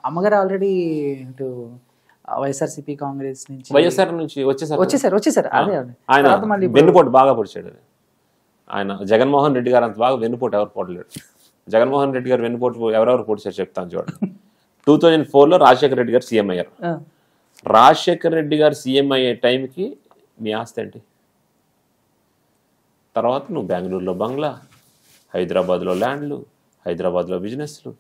అమ్మగారు ఆల్రెడీ ఇటు వైఎస్ఆర్సీపీ కాంగ్రెస్ నుంచి వైఎస్ఆర్ నుంచి వచ్చేసారు అదే ఆయన తర్వాత మళ్ళీ వెన్నుపోటు బాగా పొడిచాడు ఆయన. జగన్మోహన్ రెడ్డి గారు అంత బాగా వెన్నుపోటు ఎవరు పొడలేడు. జగన్మోహన్ రెడ్డి గారు వెన్నుపోటు ఎవరెవరు పొడిచారు చెప్తాను చూడండి. 2004లో రాజశేఖర రెడ్డి గారు సీఎం అయ్యారు. రాజశేఖర రెడ్డి గారు సీఎం అయ్యే టైంకి నీ ఆస్తి ఏంటి? తర్వాత నువ్వు బెంగళూరులో బంగ్లా, హైదరాబాద్లో ల్యాండ్లు, హైదరాబాద్లో బిజినెస్లు,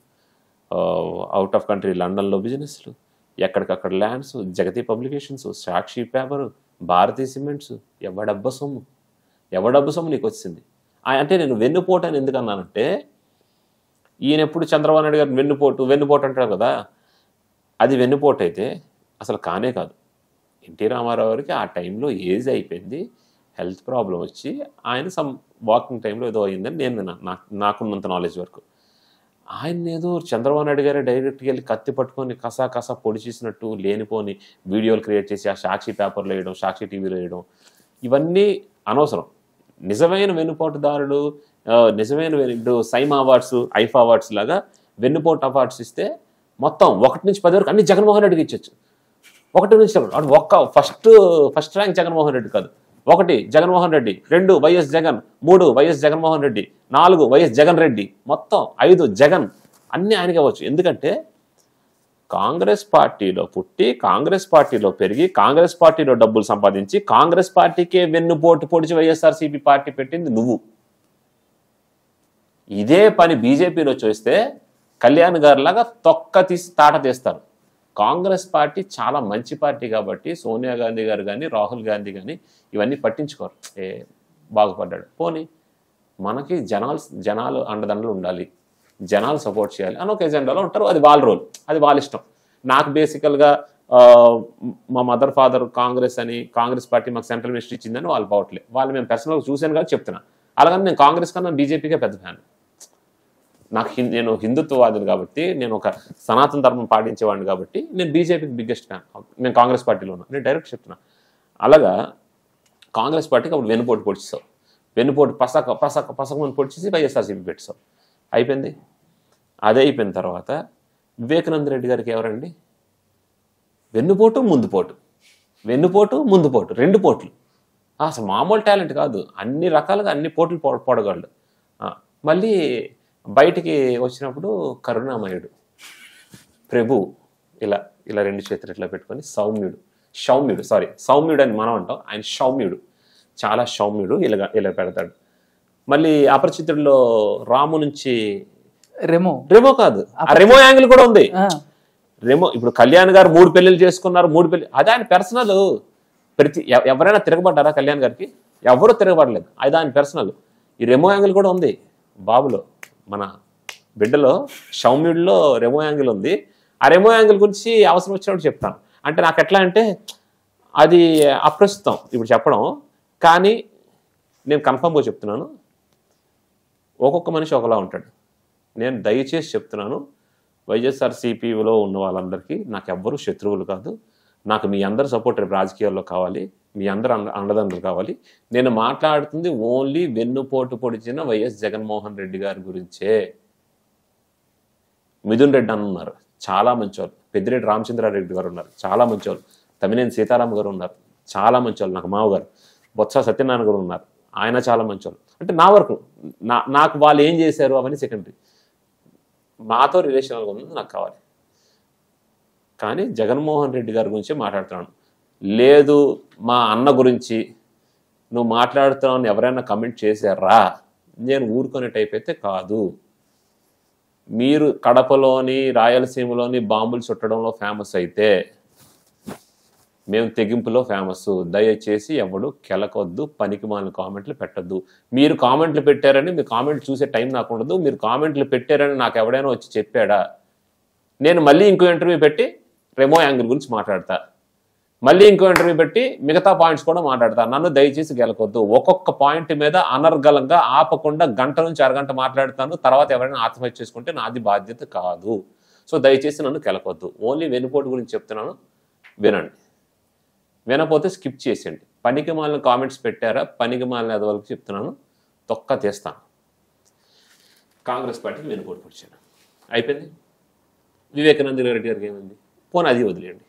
అవుట్ ఆఫ్ కంట్రీ లండన్లో బిజినెస్లు, ఎక్కడికక్కడ ల్యాండ్స్, జగతి పబ్లికేషన్స్, సాక్షి పేపరు, భారతీ సిమెంట్స్. ఎవడబ్బ సొమ్ము నీకు వచ్చింది? అంటే నేను వెన్నుపోటు అని ఎందుకు అన్నానంటే, ఈయన ఎప్పుడు చంద్రబాబు నాయుడు గారు వెన్నుపోటు అంటాడు కదా, అది వెన్నుపోటు అయితే అసలు కానే కాదు. ఎన్టీ రామారావు గారికి ఆ టైంలో ఏజ్ అయిపోయింది, హెల్త్ ప్రాబ్లం వచ్చి ఆయన సమ్ వాకింగ్ టైంలో ఏదో అయిందని నేను విన్నాను, నాకున్నంత నాలెడ్జ్ వరకు. ఆయన ఏదో చంద్రబాబు నాయుడు గారే డైరెక్ట్గా వెళ్ళి కత్తి పట్టుకొని కసా పొడి చేసినట్టు లేనిపోని వీడియోలు క్రియేట్ చేసి ఆ సాక్షి పేపర్లో వేయడం, సాక్షి టీవీలో వేయడం, ఇవన్నీ అనవసరం. నిజమైన వెన్నుపోటుదారుడు, నిజమైన సైమ్ అవార్డ్స్, ఐఫా అవార్డ్స్ లాగా వెన్నుపోటు అవార్డ్స్ ఇస్తే మొత్తం 1 నుంచి 10 వరకు అన్ని జగన్మోహన్ రెడ్డికి ఇచ్చచ్చు. 1 నుంచి ఫస్ట్ ర్యాంక్ జగన్మోహన్ రెడ్డి కాదు. 1 Jaganmohan Reddy, 2 YS Jagan, 3 YS Jaganmohan Reddy, 4 YS Jagan Reddy, మొత్తం 5 జగన్, అన్నీ ఆయనకి ఇవ్వచ్చు. ఎందుకంటే కాంగ్రెస్ పార్టీలో పుట్టి, కాంగ్రెస్ పార్టీలో పెరిగి, కాంగ్రెస్ పార్టీలో డబ్బులు సంపాదించి, కాంగ్రెస్ పార్టీకే వెన్నుపోటు పొడిచి వైఎస్ఆర్సీపీ పార్టీ పెట్టింది నువ్వు. ఇదే పని బీజేపీలో చూస్తే కళ్యాణ్ గారి లాగా తొక్క తీసి తాట తీస్తారు. కాంగ్రెస్ పార్టీ చాలా మంచి పార్టీ కాబట్టి సోనియా గాంధీ గారు కానీ, రాహుల్ గాంధీ కానీ ఇవన్నీ పట్టించుకోరు. బాగుపడ్డాడు పోనీ, మనకి జనాలు అండదండలు ఉండాలి, జనాలు సపోర్ట్ చేయాలి అని ఒక ఎజెండాలో ఉంటారు. అది వాళ్ళ రోల్, అది వాళ్ళ ఇష్టం. నాకు బేసికల్గా మా మదర్ ఫాదర్ కాంగ్రెస్ అని, కాంగ్రెస్ పార్టీ మాకు సెంట్రల్ మినిస్టర్ ఇచ్చిందని వాళ్ళు పోవట్లేదు. వాళ్ళు మేము పర్సనల్గా చూశాను కాబట్టి చెప్తున్నా. అలాగని నేను కాంగ్రెస్ కన్నా బీజేపీకే పెద్ద ఫ్యాన్. నేను హిందుత్వవాదిని కాబట్టి, నేను ఒక సనాతన ధర్మం పాటించేవాడిని కాబట్టి నేను బీజేపీకి బిగ్గెస్ట్ ఫ్యాన్. నేను కాంగ్రెస్ పార్టీలో ఉన్నా, నేను డైరెక్ట్ చెప్తున్నా. అలాగా కాంగ్రెస్ పార్టీకి అప్పుడు వెన్నుపోటు పొడిచావు, వెన్నుపోటు పసకమని పొడిచేసి వైఎస్ఆర్సీపీ పెట్టావు, అయిపోయింది. అదే అయిపోయిన తర్వాత వివేకానంద రెడ్డి గారికి ఎవరండి? వెన్నుపోటు ముందుపోటు, 2 పోట్లు. అసలు మామూలు టాలెంట్ కాదు, అన్ని రకాలుగా అన్ని పోట్లు పోడగలడు. మళ్ళీ బయటికి వచ్చినప్పుడు కరుణామయుడు, ప్రభు, ఇలా 2 చేతులు ఇట్లా పెట్టుకొని సౌమ్యుడు అని మనం అంటాం, ఆయన సౌమ్యుడు, చాలా సౌమ్యుడు, ఇలా పెడతాడు. మళ్ళీ అపరిచితుడిలో రాము నుంచి రెమో కాదు, ఆ రెమో యాంగిల్ కూడా ఉంది. ఇప్పుడు కళ్యాణ్ గారు 3 పెళ్లిళ్ళు చేసుకున్నారు, 3 పెళ్లి, అది ఆయన పర్సనల్. ఎవరైనా తిరగబడ్డారా కళ్యాణ్ గారికి? ఎవరు తిరగబడలేదు, అది ఆయన పర్సనల్. ఈ రెమో యాంగిల్ కూడా ఉంది బాబులో, మన బిడ్డలో సౌమ్యుడిలో రెమో యాంగిల్ ఉంది. ఆ రెమో యాంగిల్ గురించి అవసరం వచ్చినప్పుడు చెప్తాను. అంటే నాకు ఎట్లా అంటే అది అప్రస్తుతం ఇప్పుడు చెప్పడం, కానీ నేను కన్ఫర్మ్గా చెప్తున్నాను, ఒక్కొక్క మనిషి ఒకలా ఉంటాడు. నేను దయచేసి చెప్తున్నాను, వైఎస్ఆర్సీపీలో ఉన్న వాళ్ళందరికీ నాకు ఎవ్వరూ శత్రువులు కాదు. నాకు మీ అందరు సపోర్ట్ రేపు రాజకీయాల్లో కావాలి, మీ అందరు అండదండలు కావాలి. నేను మాట్లాడుతుంది ఓన్లీ వెన్నుపోటు పొడిచిన వైఎస్ జగన్మోహన్ రెడ్డి గారి గురించే. మిథున్ రెడ్డి అని ఉన్నారు, చాలా మంచివాళ్ళు. పెద్దిరెడ్డి రామచంద్రారెడ్డి గారు ఉన్నారు, చాలా మంచివాళ్ళు. తమ్మినేని సీతారాం గారు ఉన్నారు, చాలా మంచివాళ్ళు, నాకు మావగారు. బొత్స సత్యనారాయణ గారు ఉన్నారు, ఆయన చాలా మంచివాళ్ళు. అంటే నా వరకు నాకు వాళ్ళు ఏం చేశారు అవన్నీ సెకండరీ, మాతో రిలేషనల్గా ఉంది నాకు కావాలి. కానీ జగన్మోహన్ రెడ్డి గారి గురించి మాట్లాడుతున్నాను. లేదు మా అన్న గురించి నువ్వు మాట్లాడుతున్నావు ఎవరైనా కమెంట్ చేశారా, నేను ఊరుకునే టైప్ అయితే కాదు. మీరు కడపలోని రాయలసీమలోని బాంబులు చుట్టడంలో ఫేమస్ అయితే మేము తెగింపులో ఫేమస్. దయచేసి ఎవడు కెలకొద్దు, పనికి మాలిన కామెంట్లు పెట్టద్దు. మీరు కామెంట్లు పెట్టారని మీ కామెంట్లు చూసే టైం నాకు ఉండదు. మీరు కామెంట్లు పెట్టారని నాకు ఎవడైనా వచ్చి చెప్పాడా, నేను మళ్ళీ ఇంకో ఇంటర్వ్యూ పెట్టి రెమో యాంగిల్ గురించి మాట్లాడతా, మళ్ళీ ఇంకో ఇంటర్వ్యూ పెట్టి మిగతా పాయింట్స్ కూడా మాట్లాడతా. నన్ను దయచేసి గెలకొద్దు. ఒక్కొక్క పాయింట్ మీద అనర్గళంగా ఆపకుండా గంట నుంచి అరగంట మాట్లాడతాను. తర్వాత ఎవరైనా ఆత్మహత్య చేసుకుంటే నాది బాధ్యత కాదు. సో దయచేసి నన్ను కెలకొద్దు. ఓన్లీ వెన్నుపోటు గురించి చెప్తున్నాను, వినండి. వినపోతే స్కిప్ చేసేయండి. పనికి మాలిన కామెంట్స్ పెట్టారా, పనికి మాలిన అదవలకు చెప్తున్నాను, తొక్క తీస్తాను. కాంగ్రెస్ పార్టీకి వెన్నుపోటు పొడిచాను, అయిపోయింది. వివేకానంద రెడ్డి గారికి ఏమైంది? పోనీ అది వదిలేయండి.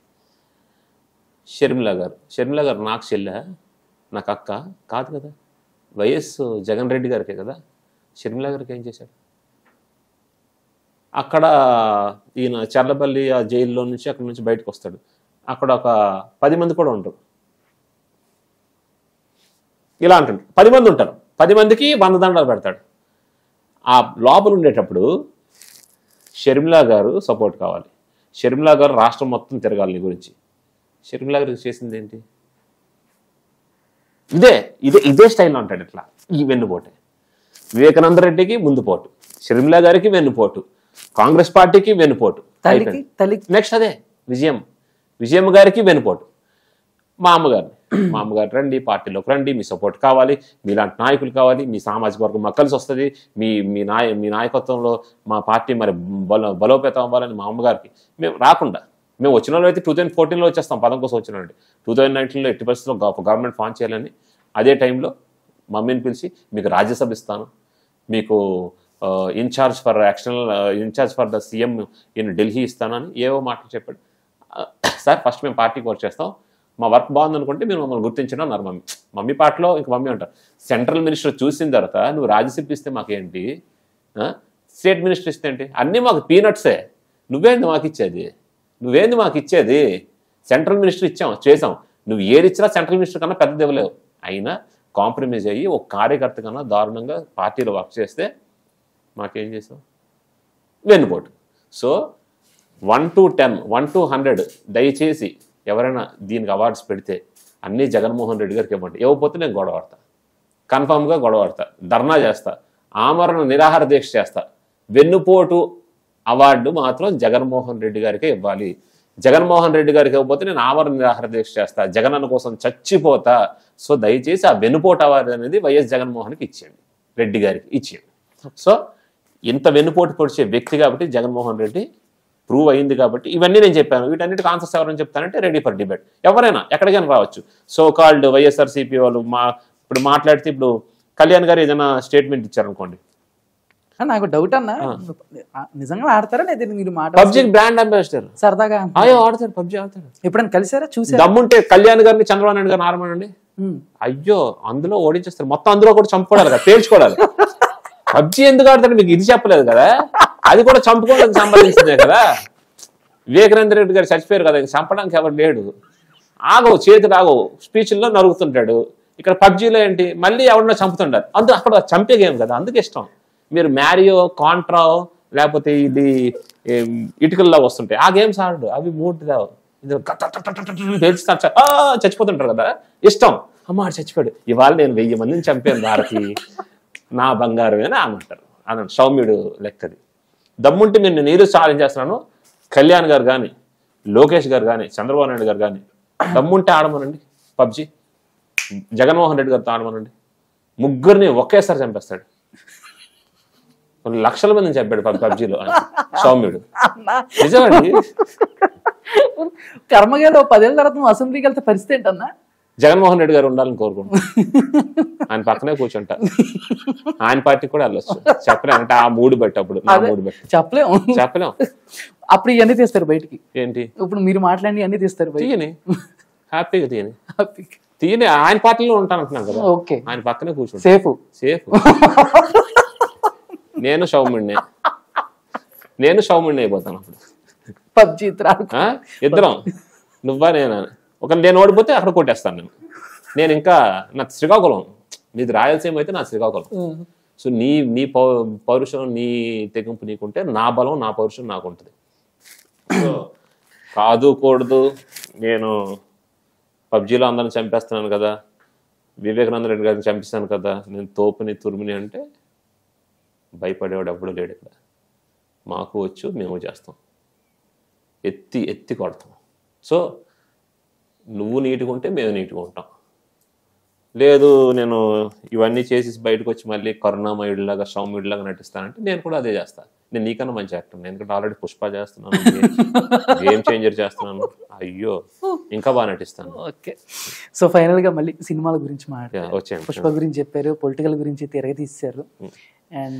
షర్మిల గారు నాకు చెల్లె, నాకు అక్క కాదు కదా, వైఎస్ జగన్ రెడ్డి గారికే కదా. షర్మిల గారికి ఏం చేశాడు? అక్కడ ఈయన చర్లపల్లి ఆ జైల్లో నుంచి అక్కడ నుంచి బయటకు వస్తాడు, అక్కడ ఒక 10 మంది కూడా ఉంటారు. ఇలా అంటాడు, 10 మంది ఉంటారు, 10 మందికి 100 దండాలు పెడతాడు. ఆ లోపల ఉండేటప్పుడు షర్మిల గారు సపోర్ట్ కావాలి, షర్మిల గారు రాష్ట్రం మొత్తం తిరగాలి నీ గురించి. షర్మిల గారికి చేసింది ఏంటి? ఇదే స్టైల్లో ఉంటాడు. ఇట్లా ఈ వెన్నుపోటే వివేకానంద రెడ్డికి ముందు పోటు, షర్మిల గారికి వెన్నుపోటు, కాంగ్రెస్ పార్టీకి వెన్నుపోటు, నెక్స్ట్ అదే విజయం గారికి వెన్నుపోటు. మా అమ్మగారు రండి, పార్టీలోకి రండి, మీ సపోర్ట్ కావాలి, మీలాంటి నాయకులు కావాలి, మీ సామాజిక వర్గం మాకు కలిసి వస్తుంది, మీ నాయకత్వంలో మా పార్టీ మరి బలోపేతం అవ్వాలని మా అమ్మగారికి. మేము రాకుండా, మేము వచ్చిన వాళ్ళు అయితే 2014లో వచ్చేస్తాం, పదం కోసం వచ్చిన వాళ్ళు. 2019లో ఎట్టి పరిస్థితుల్లో గవర్నమెంట్ ఫామ్ చేయాలని, అదే టైంలో మమ్మీని పిలిచి మీకు రాజ్యసభ ఇస్తాను, మీకు incharge for the CM in Delhi ఇస్తానని ఏవో మాటలు చెప్పాడు. సార్ ఫస్ట్ మేము పార్టీకి వర్క్ చేస్తాం, మా వర్క్ బాగుంది అనుకుంటే మీరు మమ్మల్ని గుర్తించడం అన్నారు. మమ్మీ పార్టీలో ఇంక మమ్మీ అంటారు. సెంట్రల్ మినిస్టర్ చూసిన తర్వాత నువ్వు రాజ్యసభ ఇస్తే మాకేంటి, స్టేట్ మినిస్టర్ ఇస్తే ఏంటి, అన్నీ మాకు పీనట్సే, నువ్వేంది మాకు ఇచ్చేది? సెంట్రల్ మినిస్టర్ చేసాం, నువ్వు ఏదిచ్చినా సెంట్రల్ మినిస్టర్ కన్నా పెద్దది ఇవ్వలేవు. అయినా కాంప్రమైజ్ అయ్యి ఒక కార్యకర్త కన్నా దారుణంగా పార్టీలో వర్క్ చేస్తే మాకేం చేసాం? వెన్నుపోటు. సో 1 to 10, 1 to 100 దయచేసి ఎవరైనా దీనికి అవార్డ్స్ పెడితే అన్నీ జగన్మోహన్ రెడ్డి గారికి ఇవ్వండి. ఇవ్వకపోతే నేను గొడవ ఆడతా, కన్ఫామ్గా గొడవ ఆడతా, ధర్నా చేస్తా, ఆమరణ నిరాహార దీక్ష చేస్తా. వెన్నుపోటు అవార్డు మాత్రం జగన్మోహన్ రెడ్డి గారికే ఇవ్వాలి. జగన్మోహన్ రెడ్డి గారికి ఇవ్వకపోతే నేను ఆమరణ నిరాహార దీక్ష చేస్తా, జగనన్న కోసం చచ్చిపోతా. సో దయచేసి ఆ వెన్నుపోటు అవార్డు అనేది వైఎస్ జగన్మోహన్కి ఇచ్చేయండి, రెడ్డి గారికి ఇచ్చేయండి. సో ఇంత వెన్నుపోటు పొడిచే వ్యక్తి కాబట్టి జగన్మోహన్ రెడ్డి ప్రూవ్ అయింది కాబట్టి ఇవన్నీ నేను చెప్పాను. వీటన్నిటికి ఆన్సర్స్ ఎవరైనా చెప్తానంటే రెడీ ఫర్ డిబేట్, ఎవరైనా ఎక్కడికైనా రావచ్చు. సో కాల్డ్ వైఎస్ఆర్సీపీ వాళ్ళు ఇప్పుడు మాట్లాడితే, ఇప్పుడు కళ్యాణ్ గారు ఏదైనా స్టేట్మెంట్ ఇచ్చారనుకోండి, నాకు డౌట్ అన్న, నిజంగా ఆడతారా లేదా? మీరు మాట పబ్జీ బ్రాండ్ అంబాసిడర్ సరదాగా ఆడతారు, పబ్జీ ఆడతారు. ఎప్పుడైనా కలిసారా? చూసారా? దమ్ముంటే కళ్యాణ్ గారిని చంద్రబాబు నాయుడు గారిని ఆడమనండి. అయ్యో అందులో ఓడించేస్తారు, మొత్తం అందులో కూడా చంపుకోవాలి కదా, పేర్చుకోవాలి. పబ్జీ ఎందుకు ఆడతారు మీకు ఇది చెప్పలేదు కదా, అది కూడా చంపుకోవడానికి సంబంధించిందే కదా. వివేకానంద రెడ్డి గారు చచ్చిపోయారు కదా, చంపడానికి ఎవరు లేడు. చేతులు ఆగవు, స్పీచ్ల్లో నరుగుతుంటాడు. ఇక్కడ పబ్జీలో ఏంటి, మళ్ళీ ఎవరినో చంపుతుంటారు. అక్కడ చంపే గేమ్ కదా, అందుకు ఇష్టం. మీరు మ్యారియో, కాంట్రా, లేకపోతే ఇది ఇటుకల్లో వస్తుంటాయి, ఆ గేమ్స్ ఆడు, అవి మూడు చచ్చిపోతుంటారు కదా, ఇష్టం. అమ్మ చచ్చిపోయాడు, ఇవాళ నేను 1000 మందిని చంపాను భారతి, నా బంగారు అని ఆమంటారు. అన్నాడు సౌమ్యుడు లెక్కది. దమ్ముంటే నేను ఈరోజు ఛాలెంజ్ చేస్తున్నాను, కళ్యాణ్ గారు కానీ, లోకేష్ గారు కానీ, చంద్రబాబు నాయుడు గారు కానీ దమ్ముంటే ఆడమనండి పబ్జీ, జగన్మోహన్ రెడ్డి గారితో ఆడమనండి. ముగ్గురిని ఒకేసారి చంపేస్తాడు. కొన్ని లక్షల మందిని చంపాడు పబ్జీలో సౌమ్యుడు. నిజమండి. కర్మగారు 10 ఏళ్ళ తర్వాత నువ్వు అసెంబ్లీకి వెళ్తే పరిస్థితి ఏంటన్నా? జగన్మోహన్ రెడ్డి గారు ఉండాలని కోరుకుంటున్నాను. ఆయన పక్కనే కూర్చుంటా, ఆయన పార్టీకి కూడా వెళ్ళొచ్చు. చెప్పలేం అంటే ఆ మూడు బట్టి, అప్పుడు నా మూడు బట్టి చెప్పలేం. అప్పుడు ఇవన్నీ తీస్తారు బయటికి. ఏంటి ఇప్పుడు మీరు మాట్లాడి అన్ని తీస్తారు, తీయని హ్యాపీగా తీయని. ఆయన పార్టీలో ఉంటాను అంటున్నాను కదా, ఆయన పక్కనే కూర్చుంటా, సేఫ్. నేను సౌమ్యుడిని అయిపోతాను అప్పుడు. పబ్జీ ఇద్దరం, నువ్వా నేనా. నేను ఓడిపోతే అక్కడ కొట్టేస్తాను నేను ఇంకా నా శ్రీకాకుళం, నీది రాయలసీమ అయితే నా శ్రీకాకుళం. సో నీ పౌరుషం, నీ తెగింపు నీకుంటే నా బలం, నా పౌరుషం నాకుంటుంది. సో కాదు కూడదు, నేను పబ్జీలో అందరిని చంపేస్తున్నాను కదా, వివేకానంద రెడ్డి గారిని చంపిస్తాను కదా, నేను తోపుని తురుముని అంటే భయపడేవాడు ఎప్పుడు లేడు ఇక్కడ. మాకు వచ్చు, మేము చేస్తాం, ఎత్తి కొడతాం. సో నువ్వు నీట్గా ఉంటే మేము నీట్గా ఉంటాం. లేదు నేను ఇవన్నీ చేసి బయటకు వచ్చి మళ్ళీ కరుణామయుడిలాగా, సౌమ్యుడిలాగా నటిస్తానంటే నేను కూడా అదే చేస్తాను. నేను నీకన్నా మంచి యాక్టర్, నేను కూడా ఆల్రెడీ పుష్ప చేస్తున్నాను, గేమ్ చేంజర్ చేస్తున్నాను, అయ్యో ఇంకా బాగా నటిస్తాను. ఓకే. సో ఫైనల్ గా మళ్ళీ సినిమాల గురించి మాట్లాడారు, పుష్ప గురించి చెప్పారు, పొలిటికల్ గురించి తిరగ తీశారు. అండ్